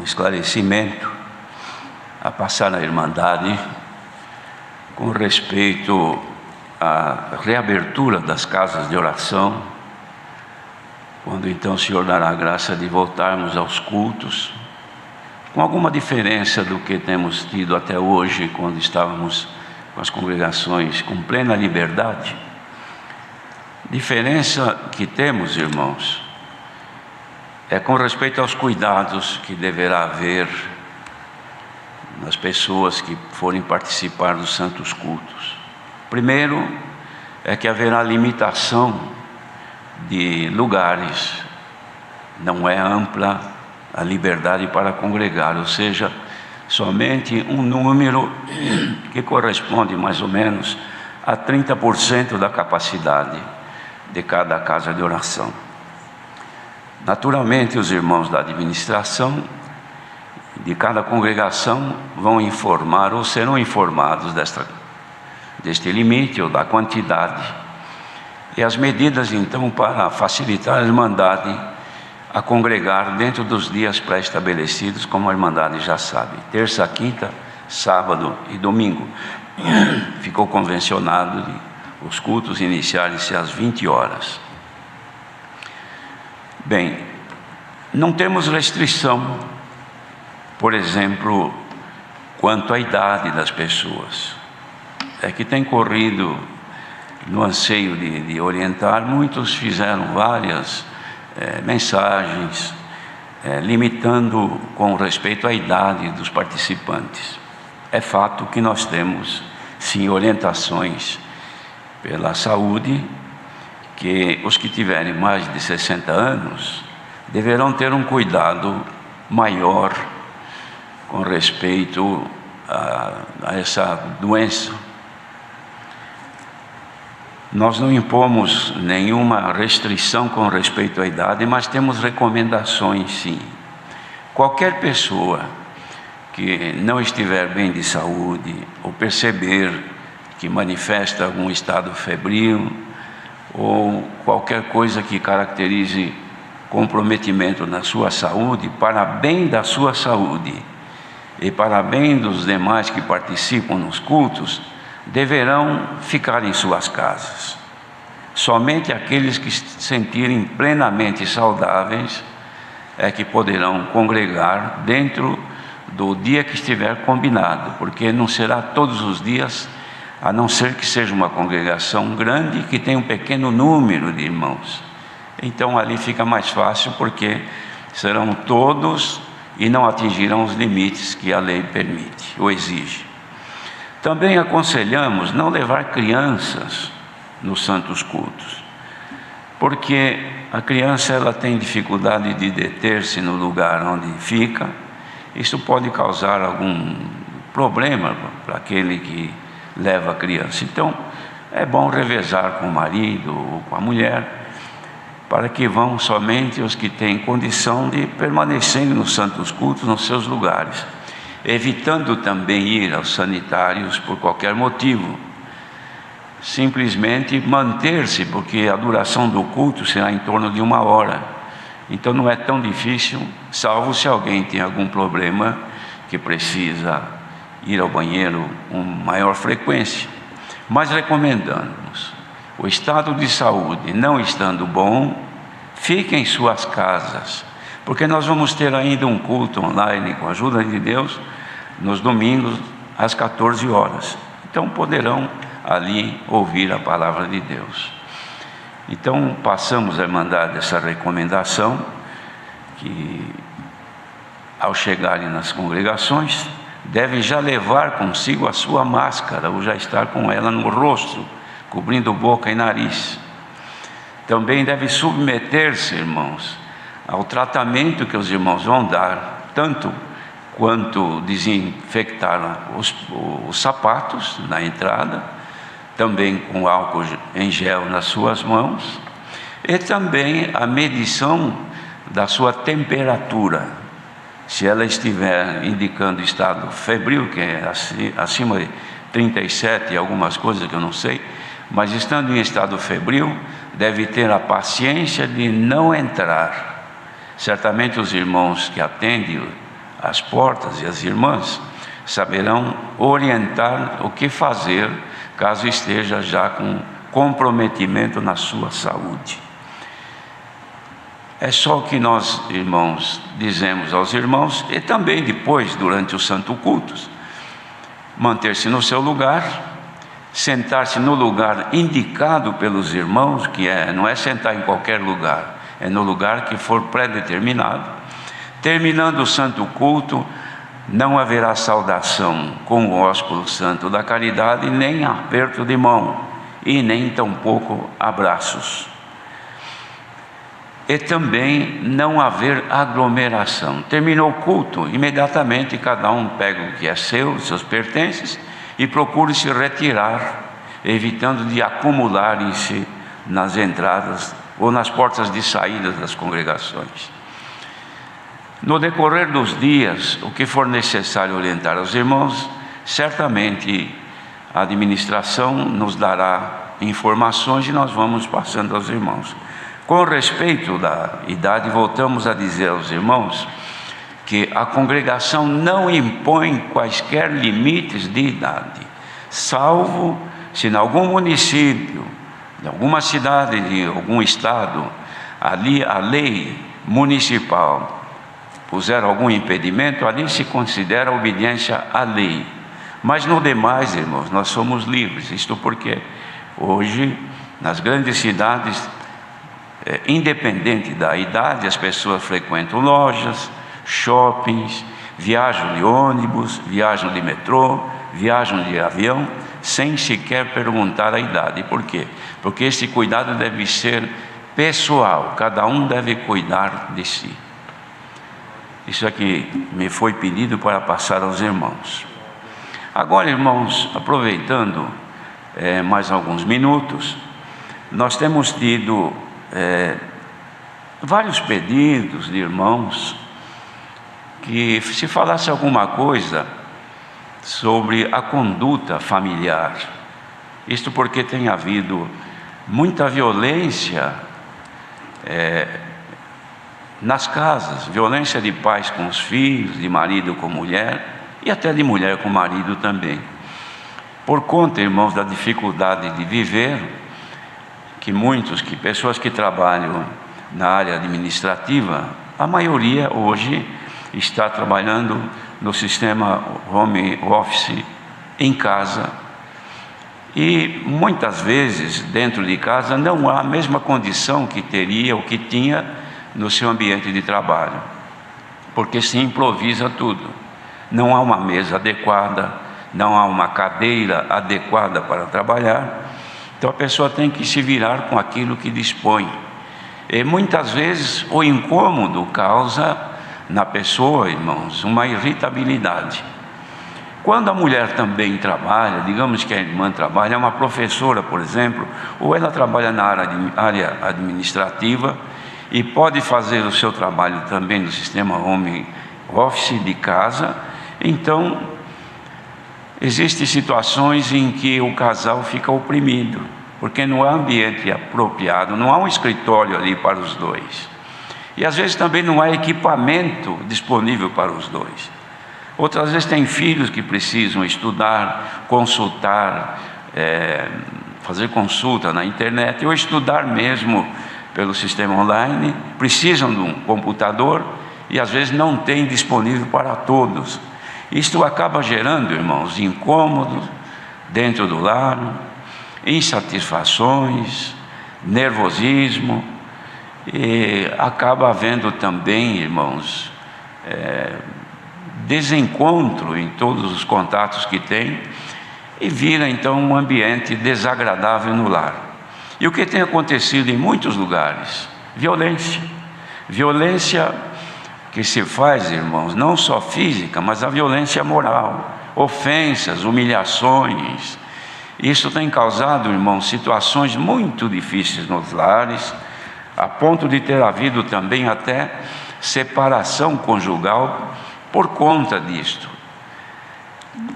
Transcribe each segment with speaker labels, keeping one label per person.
Speaker 1: esclarecimento a passar à Irmandade com respeito à reabertura das casas de oração, quando então o Senhor dará a graça de voltarmos aos cultos, com alguma diferença do que temos tido até hoje, quando estávamos com as congregações com plena liberdade. Diferença que temos, irmãos, é com respeito aos cuidados que deverá haver nas pessoas que forem participar dos santos cultos. Primeiro, é que haverá limitação de lugares, não é ampla a liberdade para congregar, ou seja, somente um número que corresponde mais ou menos a 30% da capacidade de cada casa de oração. Naturalmente, os irmãos da administração de cada congregação vão informar ou serão informados deste limite ou da quantidade, e as medidas então para facilitar a Irmandade a congregar dentro dos dias pré-estabelecidos, como a Irmandade já sabe, terça, quinta, sábado e domingo. Ficou convencionado de os cultos iniciarem-se às 20 horas. Bem, não temos restrição, por exemplo, quanto à idade das pessoas. É que tem corrido no anseio de orientar, muitos fizeram várias mensagens, limitando com respeito à idade dos participantes. É fato que nós temos, sim, orientações pela saúde, que os que tiverem mais de 60 anos deverão ter um cuidado maior com respeito a essa doença. Nós não impomos nenhuma restrição com respeito à idade, mas temos recomendações, sim. Qualquer pessoa que não estiver bem de saúde ou perceber que manifesta algum estado febril ou qualquer coisa que caracterize comprometimento na sua saúde, para bem da sua saúde e para bem dos demais que participam nos cultos, deverão ficar em suas casas. Somente aqueles que se sentirem plenamente saudáveis é que poderão congregar dentro do dia que estiver combinado, porque não será todos os dias, a não ser que seja uma congregação grande que tenha um pequeno número de irmãos. Então ali fica mais fácil, porque serão todos e não atingirão os limites que a lei permite ou exige. Também aconselhamos não levar crianças nos santos cultos, porque a criança ela tem dificuldade de deter-se no lugar onde fica. Isso pode causar algum problema para aquele que leva a criança. Então, é bom revezar com o marido ou com a mulher, para que vão somente os que têm condição de permanecer nos santos cultos nos seus lugares, evitando também ir aos sanitários por qualquer motivo. Simplesmente manter-se, porque a duração do culto será em torno de 1 hora. Então não é tão difícil, salvo se alguém tem algum problema que precisa ir ao banheiro com maior frequência. Mas recomendamos, o estado de saúde não estando bom, fiquem em suas casas, porque nós vamos ter ainda um culto online, com a ajuda de Deus, nos domingos, às 14 horas. Então poderão ali ouvir a palavra de Deus. Então passamos a mandar essa recomendação, que ao chegarem nas congregações, devem já levar consigo a sua máscara, ou já estar com ela no rosto, cobrindo boca e nariz. Também deve submeter-se, irmãos, ao tratamento que os irmãos vão dar, tanto quanto desinfectar os sapatos na entrada, também com álcool em gel nas suas mãos, e também a medição da sua temperatura. Se ela estiver indicando estado febril, que é acima de 37 e algumas coisas que eu não sei, mas estando em estado febril, deve ter a paciência de não entrar. Certamente os irmãos que atendem as portas e as irmãs saberão orientar o que fazer caso esteja já com comprometimento na sua saúde. É só o que nós, irmãos, dizemos aos irmãos, e também depois, durante os santos cultos: manter-se no seu lugar, sentar-se no lugar indicado pelos irmãos, que não é sentar em qualquer lugar, é no lugar que for pré-determinado. Terminando o santo culto, não haverá saudação com o ósculo santo da caridade, nem aperto de mão, e nem tampouco abraços. E também não haver aglomeração. Terminou o culto, imediatamente cada um pega o que é seu, seus pertences, e procure se retirar, evitando de acumularem-se nas entradas ou nas portas de saída das congregações. No decorrer dos dias, o que for necessário orientar aos irmãos, certamente a administração nos dará informações e nós vamos passando aos irmãos. Com respeito da idade, voltamos a dizer aos irmãos que a congregação não impõe quaisquer limites de idade, salvo se em algum município, em alguma cidade de algum estado, ali a lei municipal puser algum impedimento, ali se considera obediência à lei. Mas no demais, irmãos, nós somos livres. Isto porque hoje, nas grandes cidades, independente da idade, as pessoas frequentam lojas, shoppings, viajam de ônibus, viajam de metrô, viajam de avião, sem sequer perguntar a idade. Por quê? Porque esse cuidado deve ser pessoal, cada um deve cuidar de si. Isso aqui me foi pedido para passar aos irmãos. Agora, irmãos, aproveitando mais alguns minutos, nós temos tido vários pedidos de irmãos que se falasse alguma coisa sobre a conduta familiar. Isto porque tem havido muita violência nas casas, violência de pais com os filhos, de marido com mulher e até de mulher com marido também. Por conta, irmãos, da dificuldade de viver, que pessoas que trabalham na área administrativa, a maioria hoje está trabalhando no sistema home office em casa, e muitas vezes dentro de casa não há a mesma condição que teria ou que tinha no seu ambiente de trabalho, porque se improvisa tudo. Não há uma mesa adequada, não há uma cadeira adequada para trabalhar, então a pessoa tem que se virar com aquilo que dispõe. E muitas vezes o incômodo causa na pessoa, irmãos, uma irritabilidade. Quando a mulher também trabalha, digamos que a irmã trabalha, é uma professora, por exemplo, ou ela trabalha na área administrativa e pode fazer o seu trabalho também no sistema home office de casa, então existem situações em que o casal fica oprimido, porque não há ambiente apropriado, não há um escritório ali para os dois. E às vezes também não há equipamento disponível para os dois. Outras vezes tem filhos que precisam estudar, consultar, fazer consulta na internet, ou estudar mesmo pelo sistema online, precisam de um computador e às vezes não tem disponível para todos. Isto acaba gerando, irmãos, incômodos dentro do lar, insatisfações, nervosismo, e acaba havendo também, irmãos, desencontro em todos os contatos que tem, e vira então um ambiente desagradável no lar. E o que tem acontecido em muitos lugares? Violência que se faz, irmãos, não só física, mas a violência moral, ofensas, humilhações. Isso tem causado, irmãos, situações muito difíceis nos lares, a ponto de ter havido também até separação conjugal por conta disto.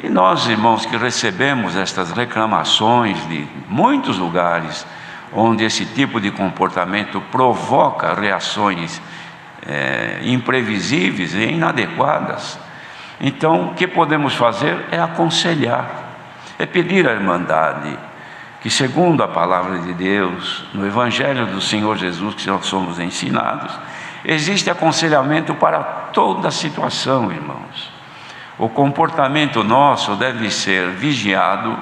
Speaker 1: E nós, irmãos, que recebemos estas reclamações de muitos lugares, onde esse tipo de comportamento provoca reações imprevisíveis e inadequadas. Então, o que podemos fazer é aconselhar, é pedir à irmandade que, segundo a palavra de Deus, no Evangelho do Senhor Jesus que nós somos ensinados, existe aconselhamento para toda situação, irmãos. O comportamento nosso deve ser vigiado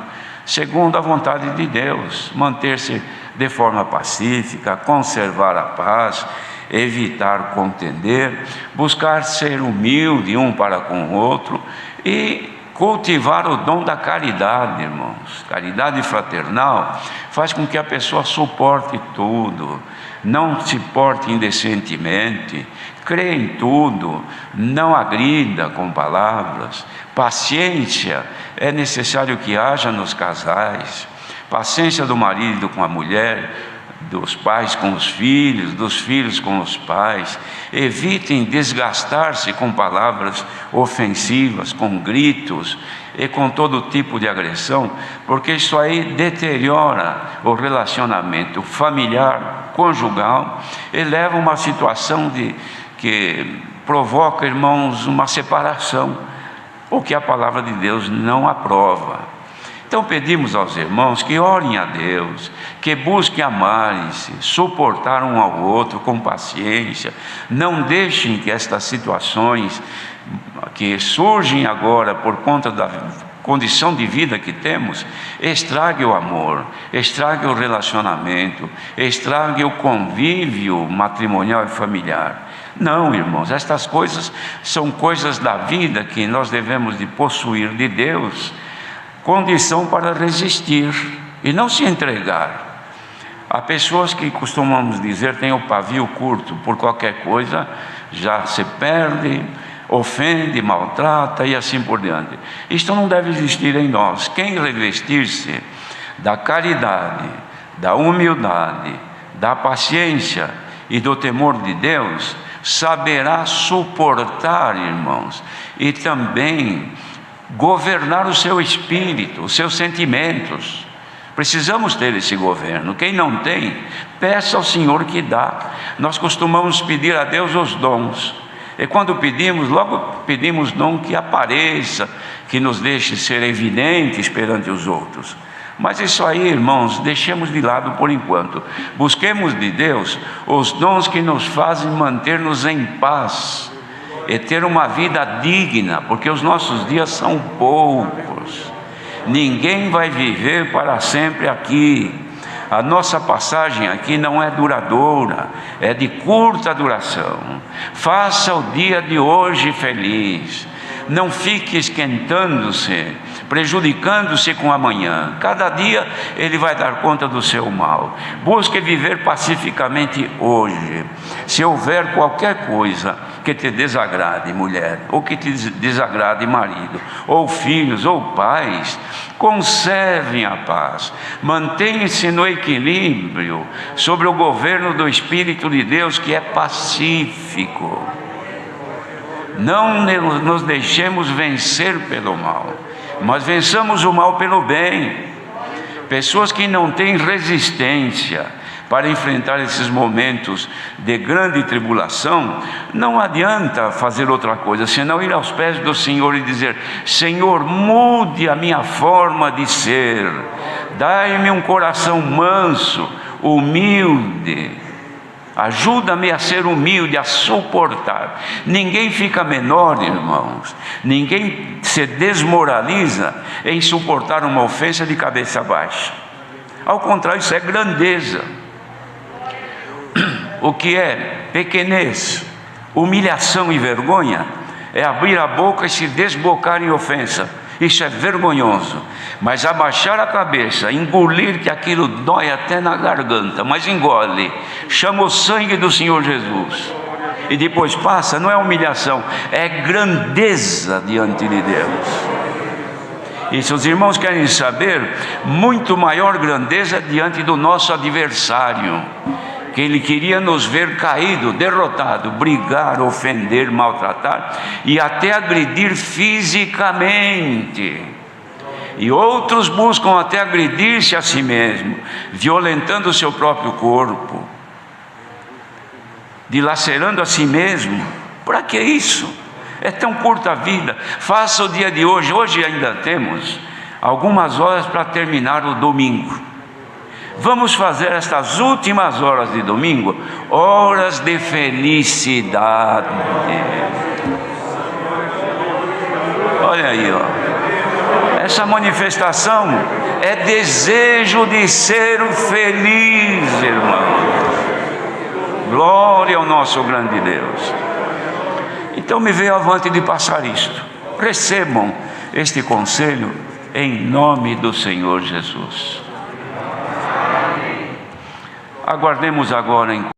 Speaker 1: segundo a vontade de Deus, manter-se de forma pacífica, conservar a paz, evitar contender, buscar ser humilde um para com o outro e cultivar o dom da caridade, irmãos. Caridade fraternal faz com que a pessoa suporte tudo, não se porte indecentemente, crê em tudo, não agrida com palavras. Paciência é necessário que haja nos casais, paciência do marido com a mulher, dos pais com os filhos, dos filhos com os pais. Evitem desgastar-se com palavras ofensivas, com gritos e com todo tipo de agressão, porque isso aí deteriora o relacionamento familiar, conjugal, e leva a uma situação que provoca, irmãos, uma separação, o que a palavra de Deus não aprova. Então pedimos aos irmãos que orem a Deus, que busquem amar-se, suportar um ao outro com paciência. Não deixem que estas situações que surgem agora por conta da condição de vida que temos, estrague o amor, estrague o relacionamento, estrague o convívio matrimonial e familiar. Não, irmãos, estas coisas são coisas da vida que nós devemos de possuir de Deus, condição para resistir e não se entregar. Há pessoas que costumamos dizer têm o pavio curto, por qualquer coisa já se perde, ofende, maltrata e assim por diante. Isto não deve existir em nós. Quem revestir-se da caridade, da humildade, da paciência e do temor de Deus, saberá suportar, irmãos, e também governar o seu espírito, os seus sentimentos. Precisamos ter esse governo. Quem não tem, peça ao Senhor que dá. Nós costumamos pedir a Deus os dons, e quando pedimos, logo pedimos dom que apareça, que nos deixe ser evidentes perante os outros. Mas isso aí, irmãos, deixemos de lado por enquanto. Busquemos de Deus os dons que nos fazem manter-nos em paz e ter uma vida digna, porque os nossos dias são poucos. Ninguém vai viver para sempre aqui. A nossa passagem aqui não é duradoura, é de curta duração. Faça o dia de hoje feliz. Não fique esquentando-se, prejudicando-se com amanhã. Cada dia ele vai dar conta do seu mal. Busque viver pacificamente hoje. Se houver qualquer coisa que te desagrade, mulher, ou que te desagrade, marido, ou filhos, ou pais, conservem a paz. Mantenha-se no equilíbrio sobre o governo do Espírito de Deus, que é pacífico. Não nos deixemos vencer pelo mal, mas vençamos o mal pelo bem. Pessoas que não têm resistência para enfrentar esses momentos de grande tribulação, não adianta fazer outra coisa, senão ir aos pés do Senhor e dizer: Senhor, mude a minha forma de ser, dai-me um coração manso, humilde. Ajuda-me a ser humilde, a suportar. Ninguém fica menor, irmãos. Ninguém se desmoraliza em suportar uma ofensa de cabeça baixa. Ao contrário, isso é grandeza. O que é pequenez, humilhação e vergonha é abrir a boca e se desbocar em ofensa. Isso é vergonhoso. Mas abaixar a cabeça, engolir, que aquilo dói até na garganta, mas engole, chama o sangue do Senhor Jesus e depois passa, não é humilhação, é grandeza diante de Deus. E se os irmãos querem saber, muito maior grandeza diante do nosso adversário, que ele queria nos ver caído, derrotado, brigar, ofender, maltratar e até agredir fisicamente. E outros buscam até agredir-se a si mesmo, violentando o seu próprio corpo. dilacerando a si mesmo. Para que isso? É tão curta a vida. Faça o dia de hoje. Hoje ainda temos algumas horas para terminar o domingo. Vamos fazer estas últimas horas de domingo horas de felicidade. Olha aí, ó. Essa manifestação é desejo de ser feliz, irmão. Glória ao nosso grande Deus. Então me veio avante de passar isto. Recebam este conselho em nome do Senhor Jesus. Aguardemos agora em